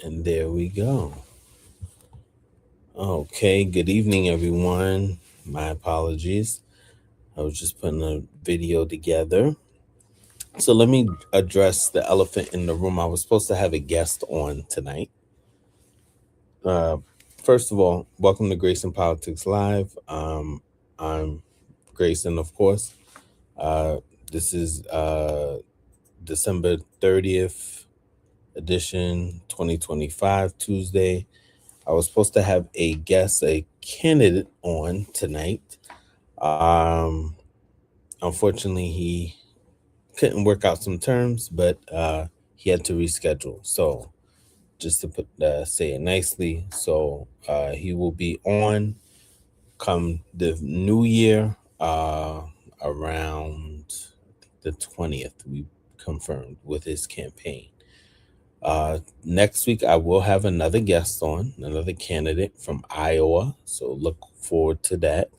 And there we go. Okay, good evening, everyone. My apologies. I was just putting a video together. So let me address the elephant in the room. I was supposed to have a guest on tonight. Uh, First of all, welcome to Grayson Politics Live. I'm Grayson, of course. Uh, this is December 30th edition, 2025, Tuesday. I was supposed to have a guest, a candidate on tonight. Um, Unfortunately, he couldn't work out some terms, but he had to reschedule. So, just to say it nicely, so he will be on come the new year around the 20th. We confirmed with his campaign. Next week, I will have another guest on, another candidate from Iowa. So look forward to that.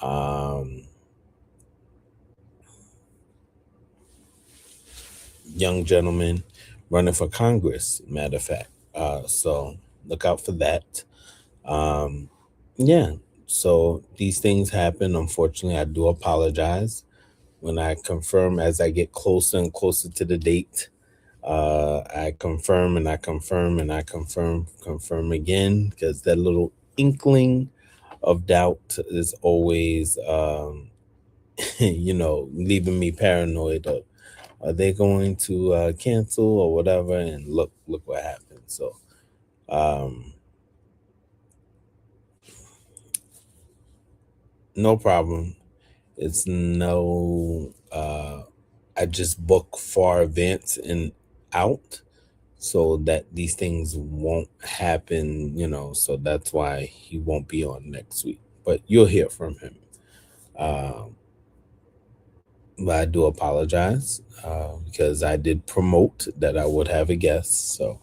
Um, Young gentleman running for Congress, matter of fact. So look out for that. Um, yeah. So these things happen. Unfortunately, I do apologize when I confirm as I get closer and closer to the date. I confirm and I confirm and I confirm again because that little inkling of doubt is always, leaving me paranoid. Of, are they going to cancel or whatever? And look what happened. So, um, no problem. It's no. I just book far advance and out so that these things won't happen, so that's why he won't be on next week. But you'll hear from him. Um, but I do apologize because I did promote that I would have a guest. So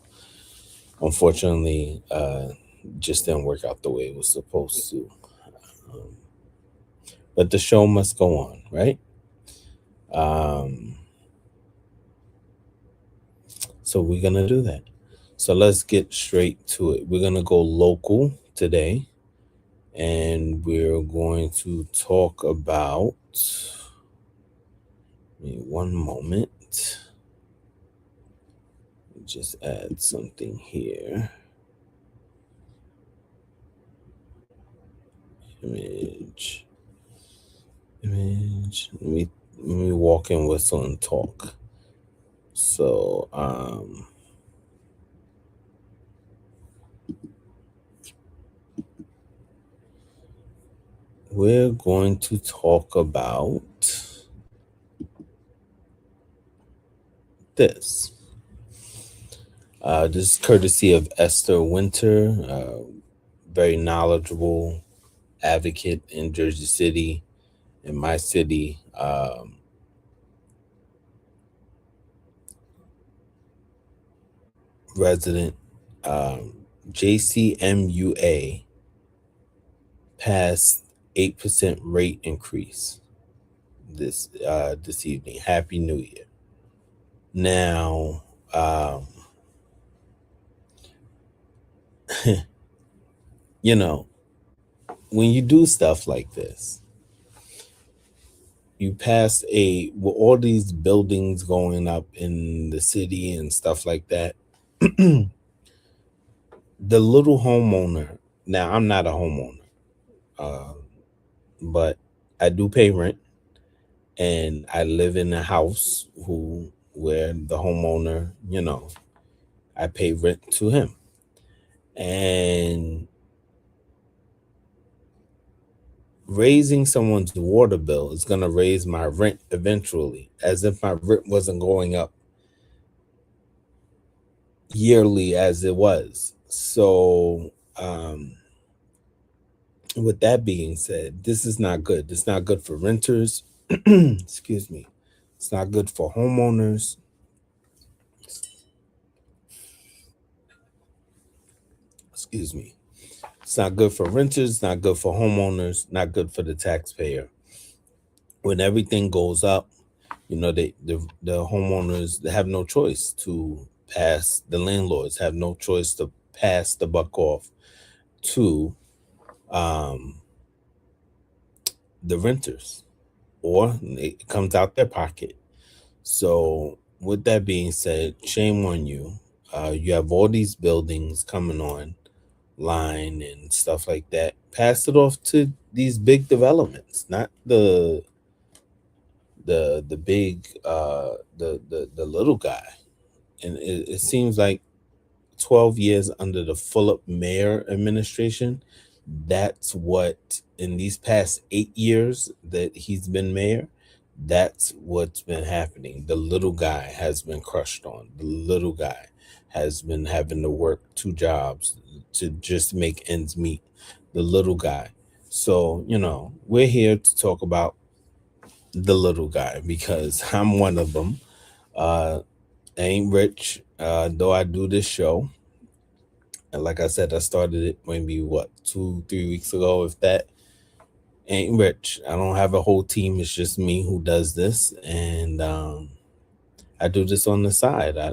unfortunately, just didn't work out the way it was supposed to. Um, but the show must go on, right? Um, so we're going to do that. So let's get straight to it. We're going to go local today. And we're going to talk about, give me one moment, just add something here. Image. Let me walk in whistle and talk. So we're going to talk about this. This is courtesy of Esther Winter, very knowledgeable advocate in Jersey City, in my city. Resident. JCMUA passed 8% rate increase this evening. Happy New Year. Now, you know, when you do stuff like this, you pass with all these buildings going up in the city and stuff like that. The little homeowner. Now, I'm not a homeowner, uh, but I do pay rent, and I live in a house where the homeowner, I pay rent to him, and raising someone's water bill is going to raise my rent eventually, as if my rent wasn't going up yearly as it was. So, with that being said, this is not good. It's not good for renters. Excuse me. It's not good for homeowners. Excuse me. It's not good for renters, not good for homeowners, not good for the taxpayer. When everything goes up, the homeowners, they have no choice to pass, the landlords have no choice to pass the buck off to um, the renters, or it comes out their pocket. So, with that being said, shame on you. You have all these buildings coming on line and stuff like that. Pass it off to these big developments, not the big the little guy. And it seems like 12 years under the Fulop mayor administration, that's what, in these past 8 years that he's been mayor, that's what's been happening. The little guy has been crushed on. The little guy has been having to work two jobs to just make ends meet. The little guy. So, we're here to talk about the little guy because I'm one of them. Uh, I ain't rich, though I do this show. And like I said, I started it maybe what 2, 3 weeks ago. If that, ain't rich, I don't have a whole team. It's just me who does this, and I do this on the side. I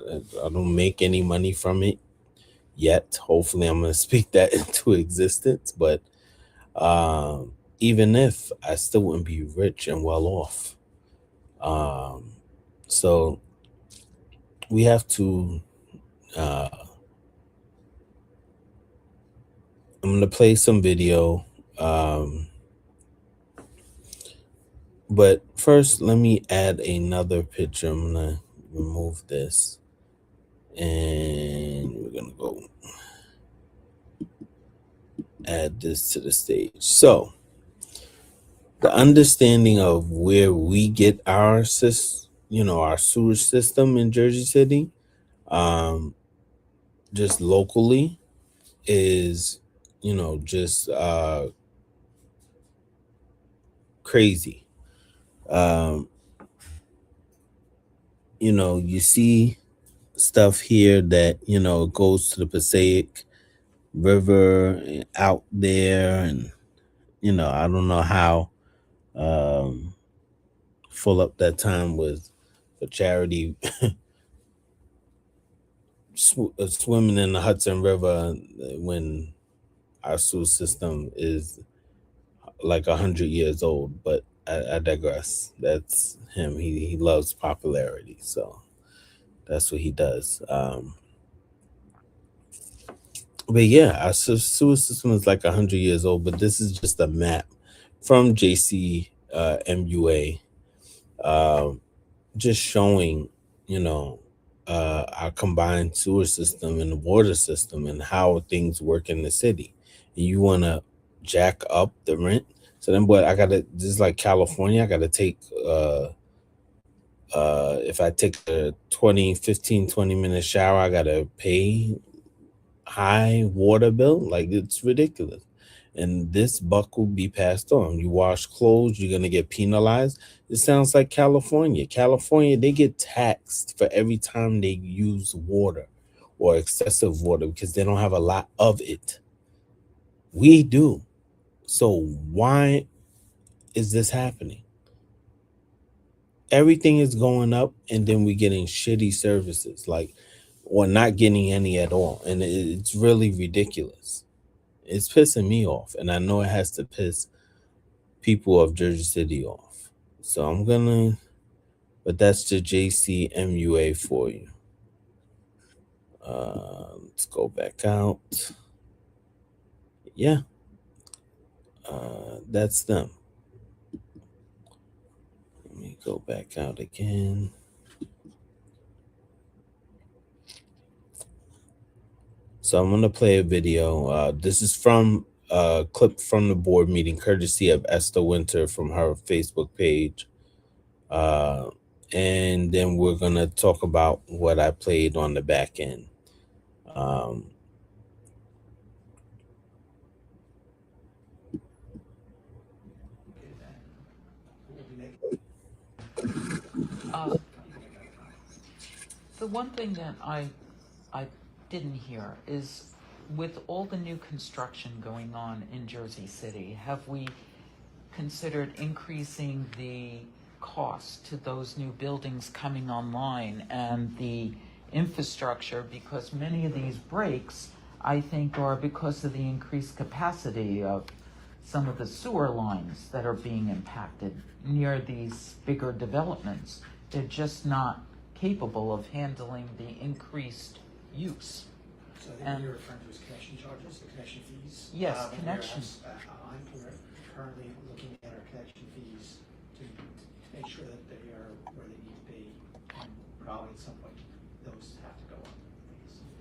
don't make any money from it yet. Hopefully, I'm gonna speak that into existence. But even if I still wouldn't be rich and well off, um, so we have to. Uh, I'm gonna play some video. But first, let me add another picture. I'm gonna remove this, and we're gonna go add this to the stage. So, the understanding of where we get our sewage system in Jersey City, um, just locally, is just crazy. Um, you see stuff here that goes to the Passaic River out there, and I don't know how um full up that time was for charity swimming in the Hudson River when our sewer system is like 100 years old. But I digress. That's him. He loves popularity, so that's what he does. But yeah, our sewer system is like 100 years old. But this is just a map from JC MUA, just showing, you know, our combined sewer system and the water system and how things work in the city. And you want to jack up the rent. So then, what I gotta, this is like California. I gotta take, if I take a 20 minute shower, I gotta pay high water bill. Like, it's ridiculous. And this buck will be passed on. You wash clothes, you're gonna get penalized. It sounds like California. California, they get taxed for every time they use water or excessive water because they don't have a lot of it. We do. So why is this happening? Everything is going up, and then we're getting shitty services, like, or not getting any at all. And it's really ridiculous. It's pissing me off, and I know it has to piss people of Jersey City off. So but that's the JCMUA for you. Let's go back out. Yeah, that's them. Let me go back out again. So I'm gonna play a video. This is from a clip from the board meeting, courtesy of Esther Winter from her Facebook page. Uh, and then we're gonna talk about what I played on the back end. Um, Uh, the one thing that I didn't hear is, with all the new construction going on in Jersey City, have we considered increasing the cost to those new buildings coming online and the infrastructure, because many of these breaks, I think, are because of the increased capacity of some of the sewer lines that are being impacted near these bigger developments. They're just not capable of handling the increased use. So I think what you're referring to is connection charges, the connection fees. Yes, We are connection. we're currently looking at our connection fees to make sure that they are where they need to be, and probably at some point, those have to go up.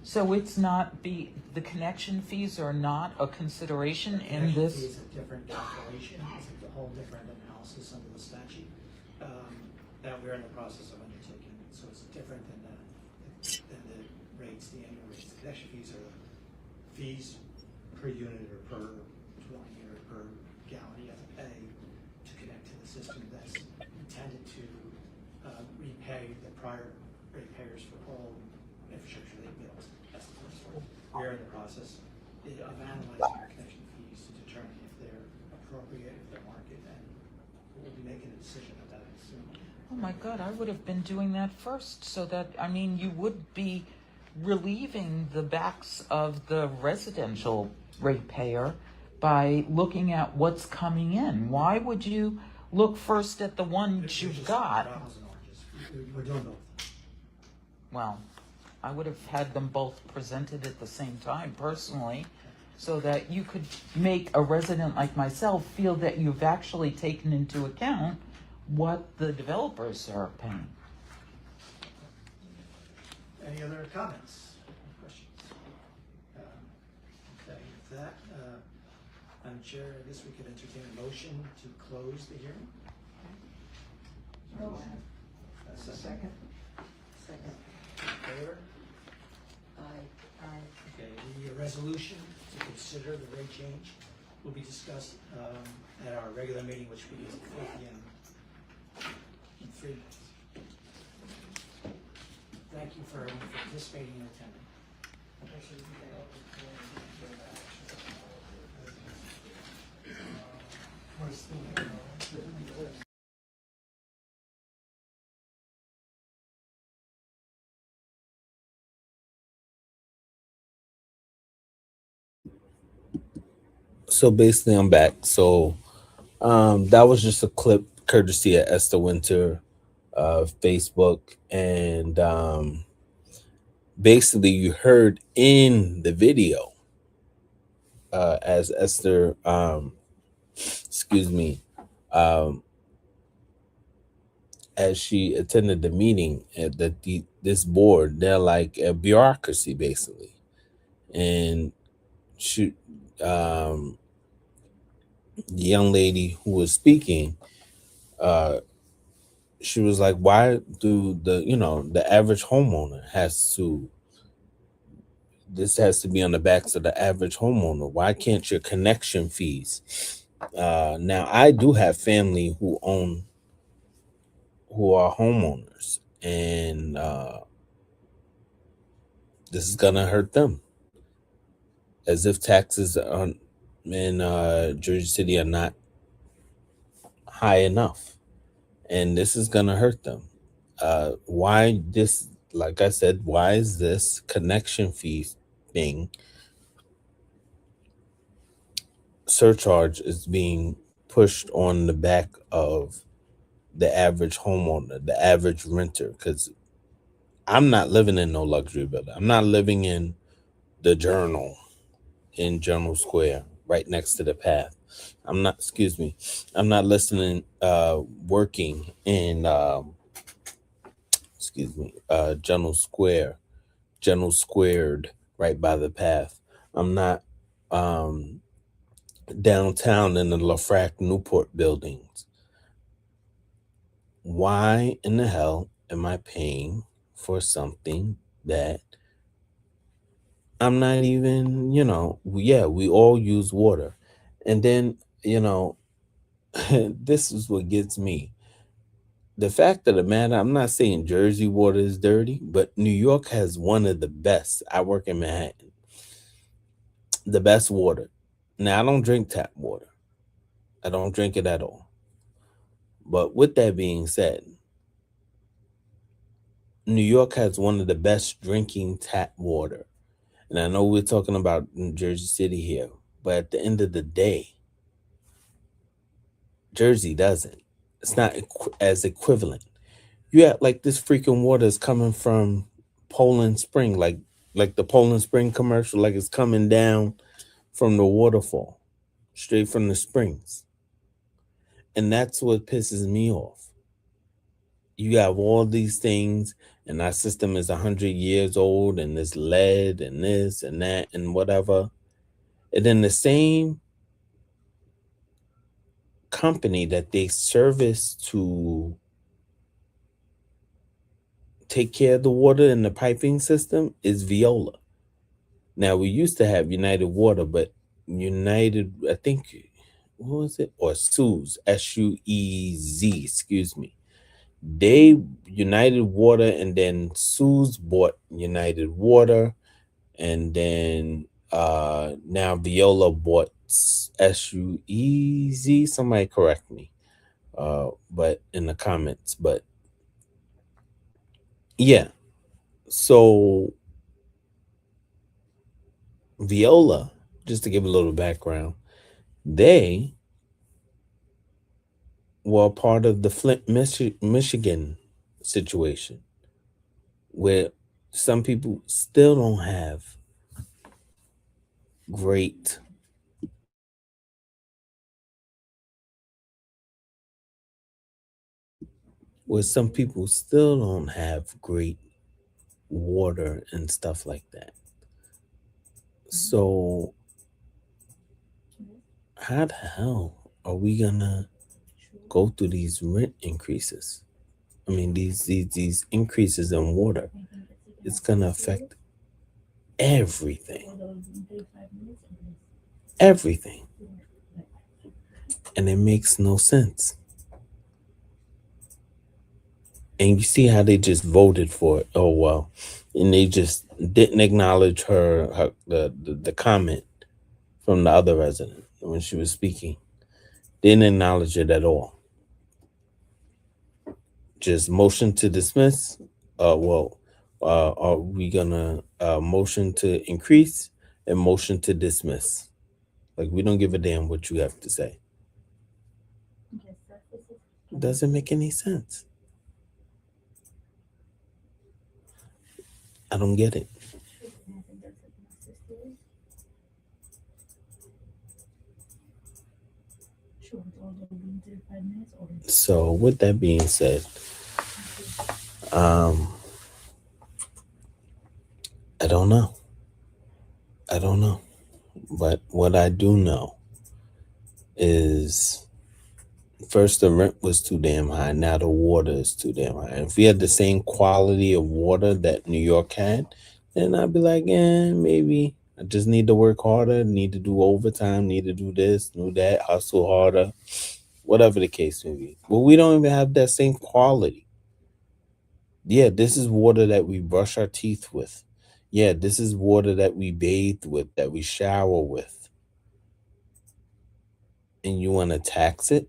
So it's not the connection fees are not a consideration in Connection this? fee is a different calculation, it's a whole different analysis under the statute, that we're in the process of undertaking, so it's different than the rates, the annual rates. The connection fees are fees per unit or per dwelling or per gallon you have to pay to connect to the system that's intended to repay the prior ratepayers for all infrastructure they built. That's the first one. We're in the process of analyzing our connection fees to determine if they're appropriate, if they're market, and we'll be making a decision about it soon. Oh my God, I would have been doing that first, so that, I mean, you would be relieving the backs of the residential ratepayer by looking at what's coming in. Why would you look first at the ones you've got? Apples and oranges. We're doing both. Well, I would have had them both presented at the same time personally, so that you could make a resident like myself feel that you've actually taken into account what the developers are paying. Any other comments, questions? Okay, with that, Madam Chair, I guess we could entertain a motion to close the hearing. That's a second. Second. In favor? Aye. Okay, the resolution to consider the rate change will be discussed at our regular meeting, which begins at 4 p.m. in 3 minutes. Thank you for everyone for participating and attending. So basically, I'm back. So that was just a clip courtesy of Esther Winter of Facebook. And basically, you heard in the video as Esther, excuse me, um, as she attended the meeting at this board, they're like a bureaucracy basically. And she, the young lady who was speaking, uh, she was like, why do the average homeowner this has to be on the backs of the average homeowner? Why can't your connection fees? Now I do have family who are homeowners, and this is gonna hurt them, as if taxes in Jersey City are not high enough, and this is gonna hurt them. Why this? Like I said, why is this connection fee thing surcharge is being pushed on the back of the average homeowner, the average renter? Because I'm not living in no luxury building. I'm not living in the Journal in Journal Square, right next to the path. Excuse me, I'm not listening, working in, excuse me, General Squared, right by the path. I'm not um, downtown in the LaFrac Newport buildings. Why in the hell am I paying for something that I'm not even, yeah, we all use water. And then, this is what gets me. The fact of the matter, I'm not saying Jersey water is dirty, but New York has one of the best. I work in Manhattan, the best water. Now, I don't drink tap water, I don't drink it at all. But with that being said, New York has one of the best drinking tap water. And I know we're talking about New Jersey City here, but at the end of the day, Jersey doesn't. It's not as equivalent. You have like this freaking water is coming from Poland Spring, like the Poland Spring commercial, like it's coming down from the waterfall, straight from the springs. And that's what pisses me off. You have all these things, and our system is 100 years old, and there's lead and this and that and whatever. And then the same company that they service to take care of the water in the piping system is Viola. Now we used to have United Water, but United, I think, what was it? Or Suez, Suez, excuse me. They United Water, and then Suez bought United Water, and then now Viola bought Suez. Somebody correct me, but in the comments. But yeah, so Viola, just to give a little background, they were part of the Flint, Michigan situation, where some people still don't have great, where some people still don't have great water and stuff like that. So how the hell are we gonna go through these rent increases? I mean, these increases in water. It's gonna affect everything, everything, and it makes no sense. And you see how they just voted for it. Oh well, and they just didn't acknowledge the comment from the other resident when she was speaking. Didn't acknowledge it at all. Just motion to dismiss. Are we gonna motion to increase and motion to dismiss? Like we don't give a damn what you have to say. It doesn't make any sense. I don't get it. So with that being said, um, I don't know. I don't know. But what I do know is first the rent was too damn high. Now the water is too damn high. If we had the same quality of water that New York had, then I'd be like, maybe I just need to work harder, need to do overtime, need to do this, do that, hustle harder, whatever the case may be. But we don't even have that same quality. Yeah, this is water that we brush our teeth with. Yeah, this is water that we bathe with, that we shower with. And you want to tax it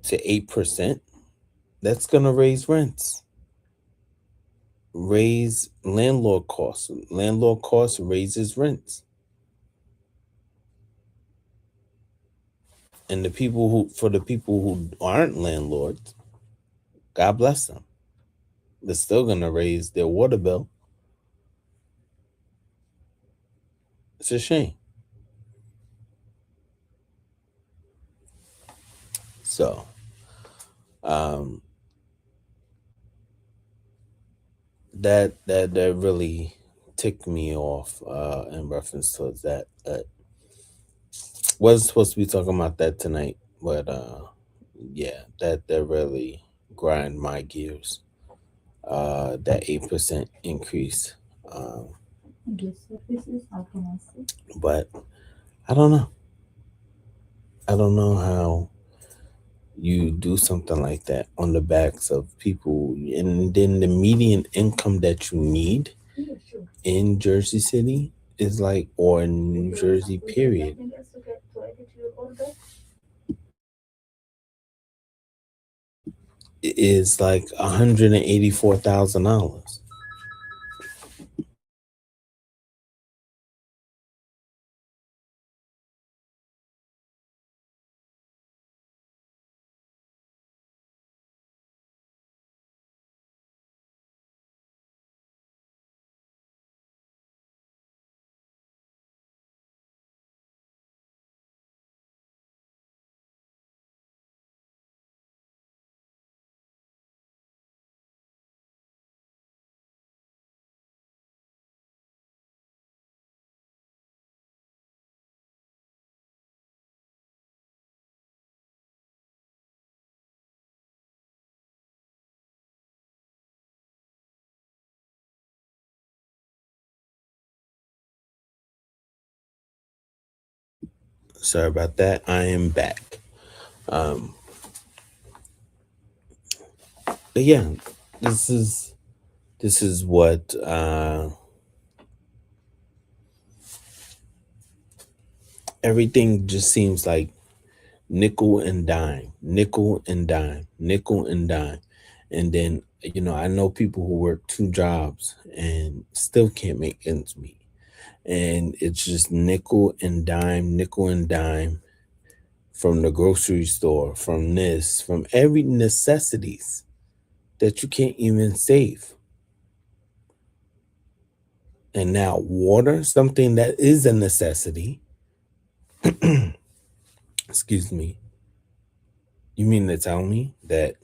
to 8%? That's going to raise rents, raise landlord costs. Landlord costs raises rents. And for the people who aren't landlords, God bless them. They're still going to raise their water bill. It's a shame. So, um, that really ticked me off in reference towards that. Wasn't supposed to be talking about that tonight, but yeah, that really grind my gears. That 8% increase. But I don't know. I don't know how you do something like that on the backs of people, and then the median income that you need in Jersey City is like, or in New Jersey, period, is like $184,000. Sorry about that. I am back. Um, but yeah, this is what everything just seems like nickel and dime, nickel and dime, nickel and dime. And then, I know people who work two jobs and still can't make ends meet. And it's just nickel and dime from the grocery store, from this, from every necessities that you can't even save. And now water, something that is a necessity, excuse me, you mean to tell me that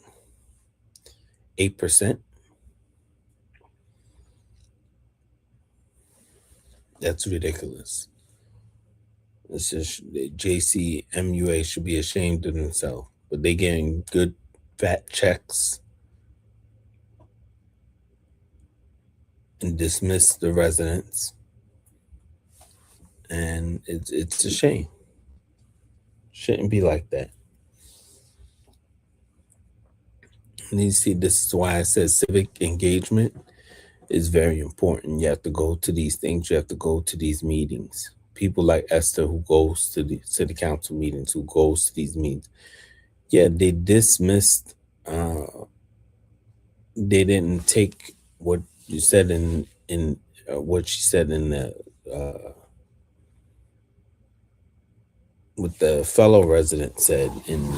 8%, that's ridiculous. It's just JCMUA should be ashamed of themselves, but they getting good fat checks and dismiss the residents, and it's a shame. Shouldn't be like that. And you see, this is why I said civic engagement is very important. You have to go to these things. You have to go to these meetings. People like Esther, who goes to the city council meetings, who goes to these meetings. Yeah, they dismissed. They didn't take what you said in what she said in the what the fellow resident said in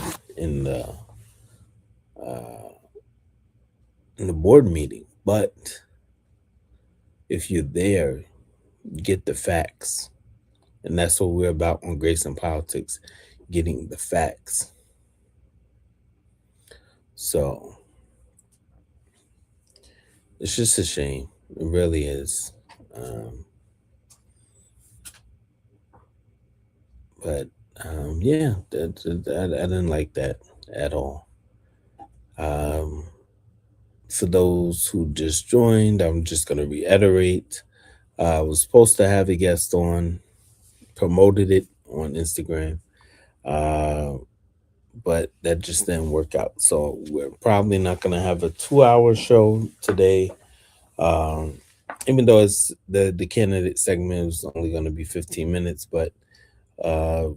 the in the board meeting. But if you're there, get the facts. And that's what we're about on Grayson Politics, getting the facts. So it's just a shame. It really is. Um, but yeah, I didn't like that at all. Um, for those who just joined, I'm just going to reiterate. I was supposed to have a guest on, promoted it on Instagram, uh, but that just didn't work out. So we're probably not going to have a 2 hour show today. Um, Even though it's the candidate segment is only going to be 15 minutes, but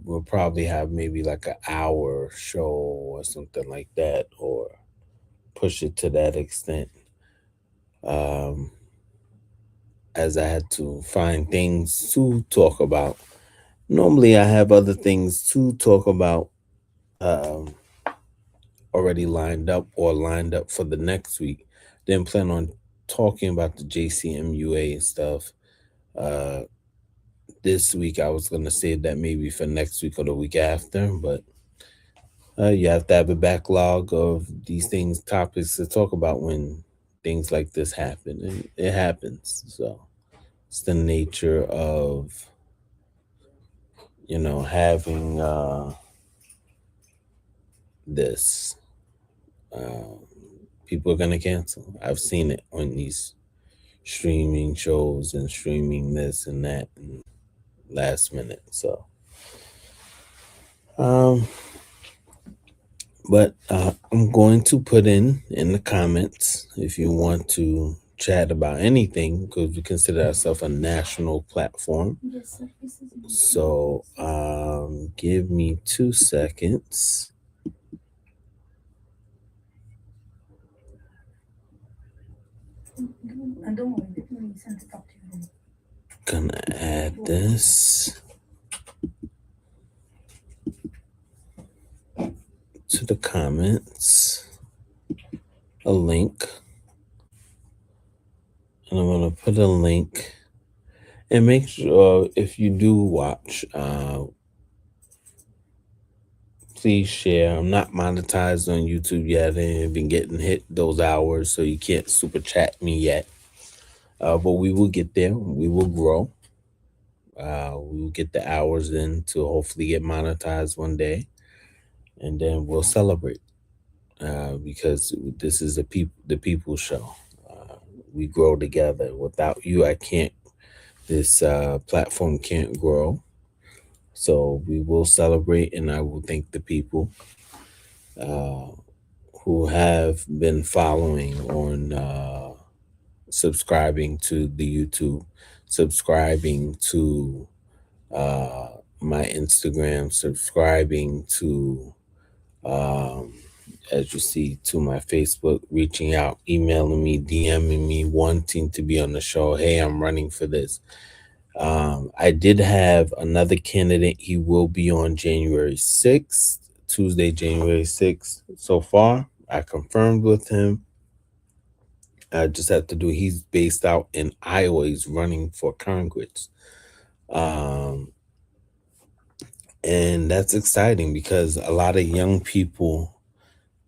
we'll probably have maybe like an hour show or something like that, or push it to that extent. Um, as I had to find things to talk about. Normally, I have other things to talk about um, already lined up for the next week. Didn't plan on talking about the JCMUA and stuff. Uh, this week, I was going to save that maybe for next week or the week after, but you have to have a backlog of these things, topics to talk about when things like this happen. And it happens. So it's the nature of, having this. Uh, People are going to cancel. I've seen it on these streaming shows and streaming this and that and last minute. So, um, but I'm going to put in the comments if you want to chat about anything, because we consider ourselves a national platform. So give me 2 seconds. Gonna add this to the comments, a link, and I'm gonna put a link. And make sure if you do watch, please share. I'm not monetized on YouTube yet. I ain't been getting hit those hours, so you can't super chat me yet. But we will get there. We will grow. We will get the hours in to hopefully get monetized one day, and then we'll celebrate because this is the people show. We grow together. Without you, I can't. This platform can't grow. So we will celebrate, and I will thank the people uh, who have been following on subscribing to the YouTube, subscribing to my Instagram, subscribing to, um, as you see, to my Facebook, reaching out, emailing me, DMing me, wanting to be on the show. Hey, I'm running for this. I did have another candidate. He will be on January 6th, Tuesday, January 6th. So far, I confirmed with him. I just have to do, he's based out in Iowa. He's running for Congress. Um, and that's exciting because a lot of young people,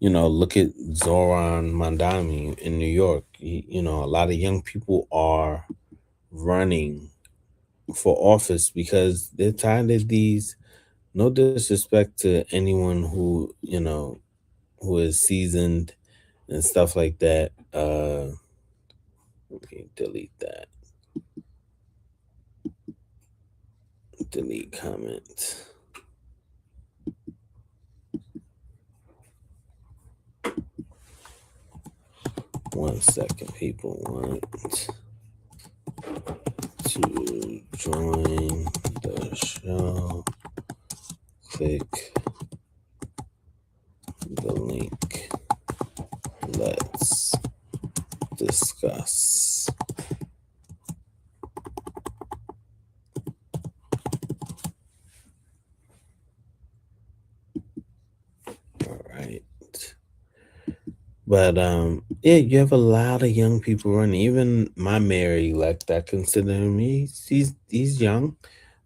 look at Zoran Mandami in New York. A lot of young people are running for office because they're tired of these. No disrespect to anyone who is seasoned and stuff like that. Let me delete that. Delete comment. One second, people want to join the show. Click the link. Let's discuss. All right. But yeah, you have a lot of young people running. Even my mayor elect, I consider him, he's young.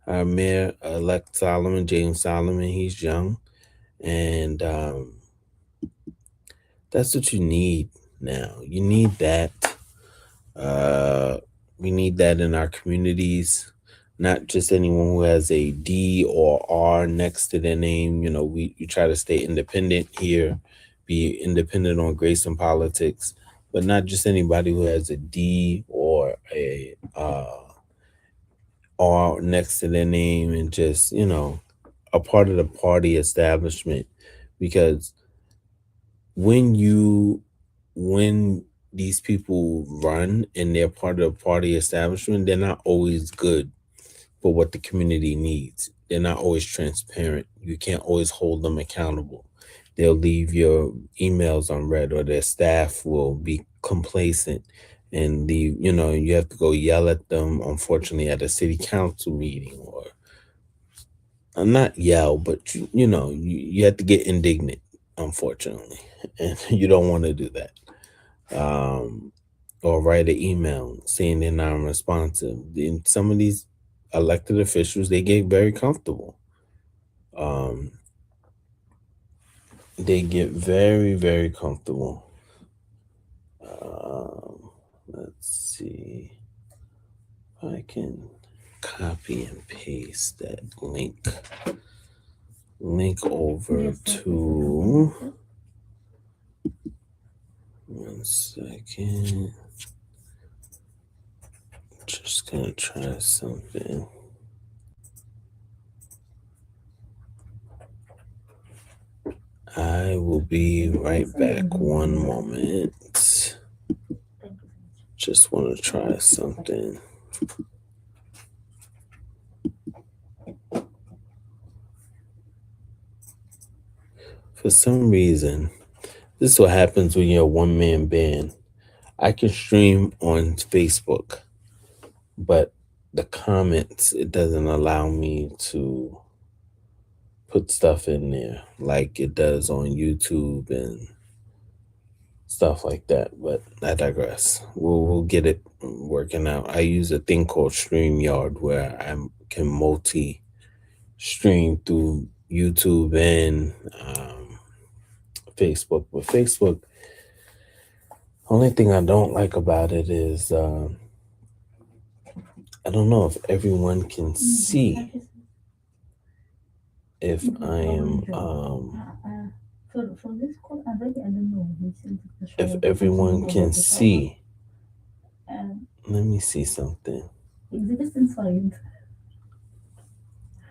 Our mayor elect Solomon, James Solomon, he's young. And that's what you need now. You need that. We need that in our communities, not just anyone who has a D or R next to their name. We try to stay independent here, be independent on Grayson politics, but not just anybody who has a D or a R next to their name and just, a part of the party establishment. Because when these people run and they're part of the party establishment, they're not always good for what the community needs. They're not always transparent. You can't always hold them accountable. They'll leave your emails unread, or their staff will be complacent and you have to go yell at them, unfortunately, at a city council meeting, or not yell, but you have to get indignant, unfortunately, and you don't want to do that. Or write an email saying they're non-responsive. And some of these elected officials, they get very comfortable. They get very, very comfortable. Let's see if I can copy and paste that link over to, one second. Just gonna try something. I will be right back. One moment. Just want to try something. For some reason, this is what happens when you're a one-man band. I can stream on Facebook, but the comments, it doesn't allow me to put stuff in there like it does on YouTube and stuff like that. But I digress. We'll get it working out. I use a thing called StreamYard where I can multi stream through YouTube and Facebook. With Facebook, only thing I don't like about it is I don't know if everyone can see if I am if everyone can see. Let me see something.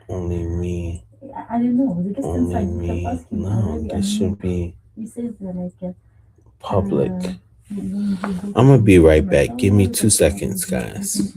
Only me. Only me. No, this should be public. I'm gonna be right back. Give me 2 seconds, guys.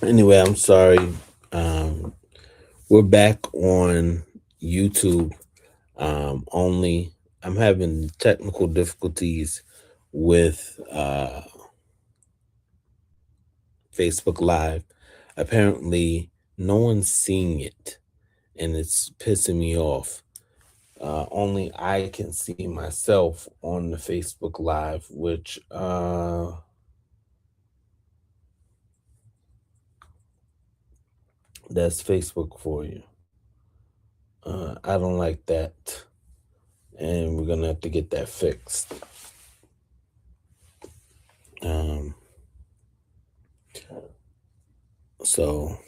Anyway, I'm sorry. Um, we're back on YouTube only. I'm having technical difficulties with Facebook Live. Apparently, no one's seeing it, and it's pissing me off. Only I can see myself on the Facebook Live, which that's Facebook for you. I don't like that, and we're gonna have to get that fixed. Um, so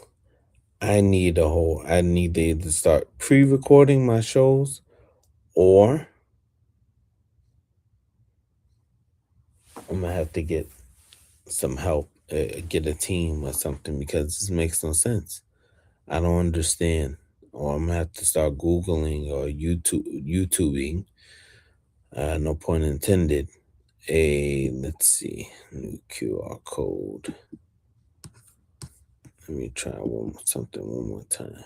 I need to either start pre-recording my shows, or I'm gonna have to get some help, get a team or something, because this makes no sense. I don't understand. Or I'm gonna have to start Googling or YouTubing, no pun intended, let's see, new QR code. Let me try something one more time.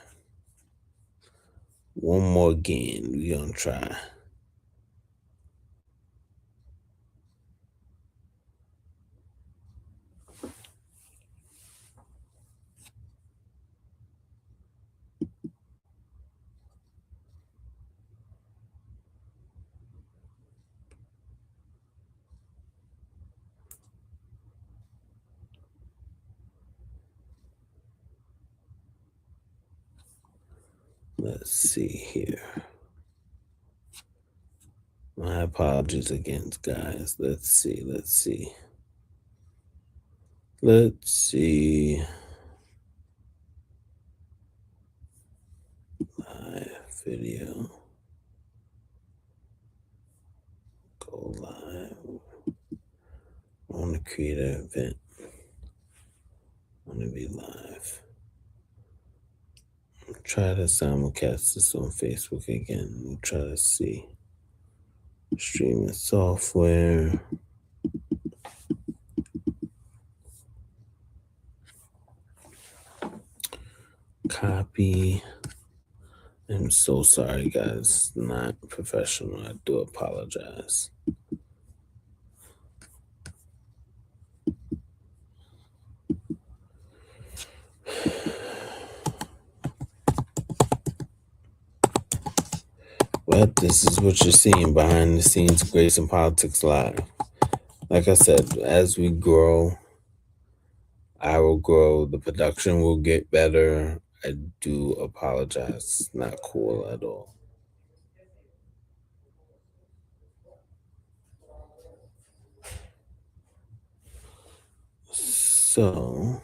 One more again. We're gonna try. Let's see here. My apologies again, guys. Let's see. Let's see. Live video. Go live. I want to create an event. I want to be live. Try to simulcast this on Facebook again. We'll try to see. Streaming software. Copy. I'm so sorry, guys. Not professional. I do apologize. But this is what you're seeing behind the scenes of Grayson Politics Live. Like I said, as we grow, I will grow. The production will get better. I do apologize. It's not cool at all. So,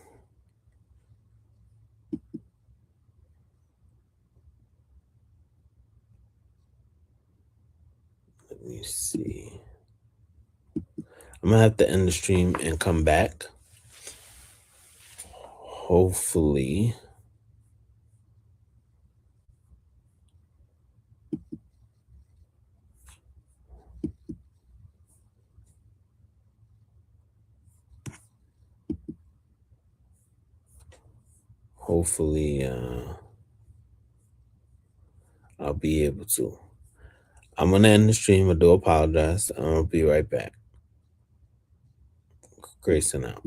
let me see. I'm gonna have to end the stream and come back. Hopefully, hopefully, I'll be able to. I'm gonna end the stream. I do apologize. I'll be right back. Grayson out.